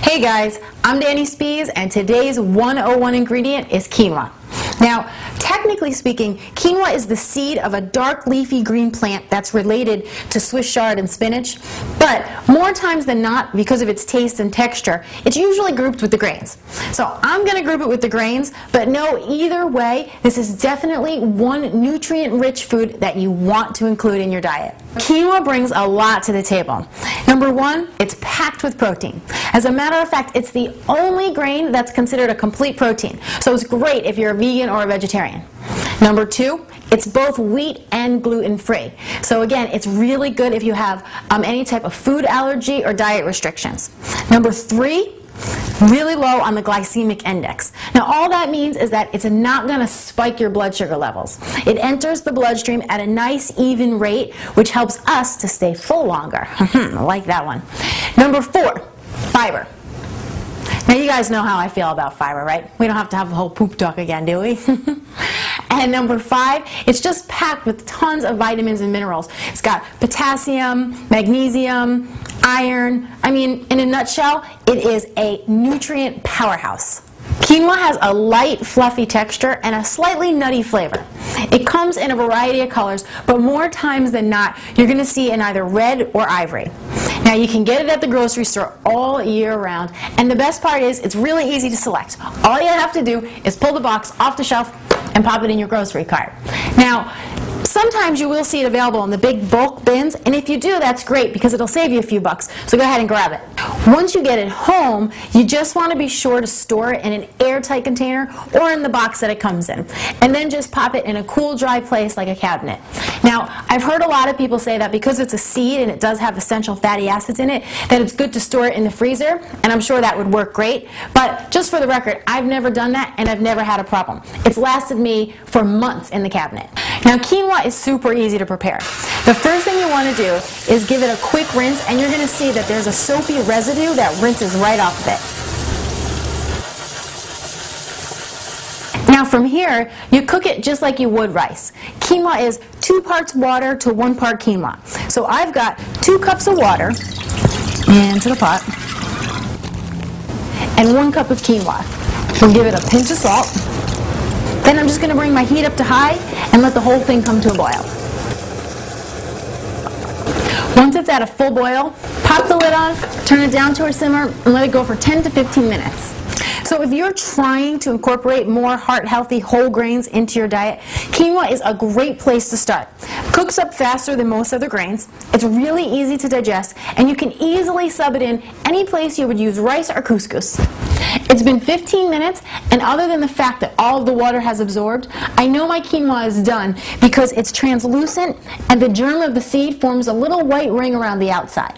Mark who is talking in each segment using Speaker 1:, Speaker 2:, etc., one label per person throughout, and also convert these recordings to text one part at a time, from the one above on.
Speaker 1: Hey guys, I'm Danny Spees, and today's 101 ingredient is quinoa. Now, technically speaking, quinoa is the seed of a dark leafy green plant that's related to Swiss chard and spinach, but more times than not, because of its taste and texture, it's usually grouped with the grains. So I'm going to group it with the grains, but no, either way, this is definitely one nutrient-rich food that you want to include in your diet. Quinoa brings a lot to the table. Number one, it's packed with protein. As a matter of fact, it's the only grain that's considered a complete protein, so it's great if you're a vegan or a vegetarian. Number two, it's both wheat and gluten-free. So again, it's really good if you have any type of food allergy or diet restrictions. Number three, really low on the glycemic index. Now all that means is that it's not going to spike your blood sugar levels. It enters the bloodstream at a nice even rate, which helps us to stay full longer. I like that one. Number four, fiber. Now you guys know how I feel about fiber, right? We don't have to have a whole poop talk again, do we? And number five, it's just packed with tons of vitamins and minerals. It's got potassium, magnesium, iron. I mean, in a nutshell, it is a nutrient powerhouse. Quinoa has a light, fluffy texture and a slightly nutty flavor. It comes in a variety of colors, but more times than not, you're going to see in either red or ivory. Now you can get it at the grocery store all year round, and the best part is it's really easy to select. All you have to do is pull the box off the shelf and pop it in your grocery cart. Now, sometimes you will see it available in the big bulk bins, and if you do, that's great because it'll save you a few bucks, so go ahead and grab it. Once you get it home, you just want to be sure to store it in an airtight container or in the box that it comes in, and then just pop it in a cool, dry place like a cabinet. Now, I've heard a lot of people say that because it's a seed and it does have essential fatty acids in it, that it's good to store it in the freezer, and I'm sure that would work great, but just for the record, I've never done that and I've never had a problem. It's lasted me for months in the cabinet. Now, quinoa is super easy to prepare. The first thing you want to do is give it a quick rinse, and you're going to see that there's a soapy residue that rinses right off of it. Now from here, you cook it just like you would rice. Quinoa is 2 parts water to 1 part quinoa. So I've got 2 cups of water into the pot and 1 cup of quinoa. We'll give it a pinch of salt. Then I'm just going to bring my heat up to high and let the whole thing come to a boil. Once it's at a full boil, pop the lid on, turn it down to a simmer, and let it go for 10 to 15 minutes. So if you're trying to incorporate more heart-healthy whole grains into your diet, quinoa is a great place to start. Cooks up faster than most other grains, it's really easy to digest, and you can easily sub it in any place you would use rice or couscous. It's been 15 minutes, and other than the fact that all of the water has absorbed, I know my quinoa is done because it's translucent and the germ of the seed forms a little white ring around the outside.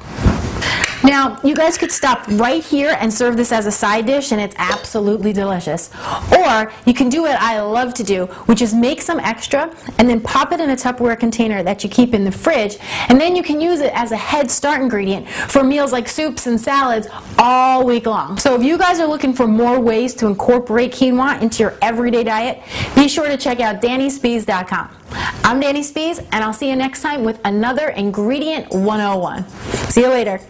Speaker 1: Now, you guys could stop right here and serve this as a side dish, and it's absolutely delicious. Or you can do what I love to do, which is make some extra and then pop it in a Tupperware container that you keep in the fridge, and then you can use it as a head start ingredient for meals like soups and salads all week long. So if you guys are looking for more ways to incorporate quinoa into your everyday diet, be sure to check out DannySpees.com. I'm Danny Spees, and I'll see you next time with another Ingredient 101. See you later.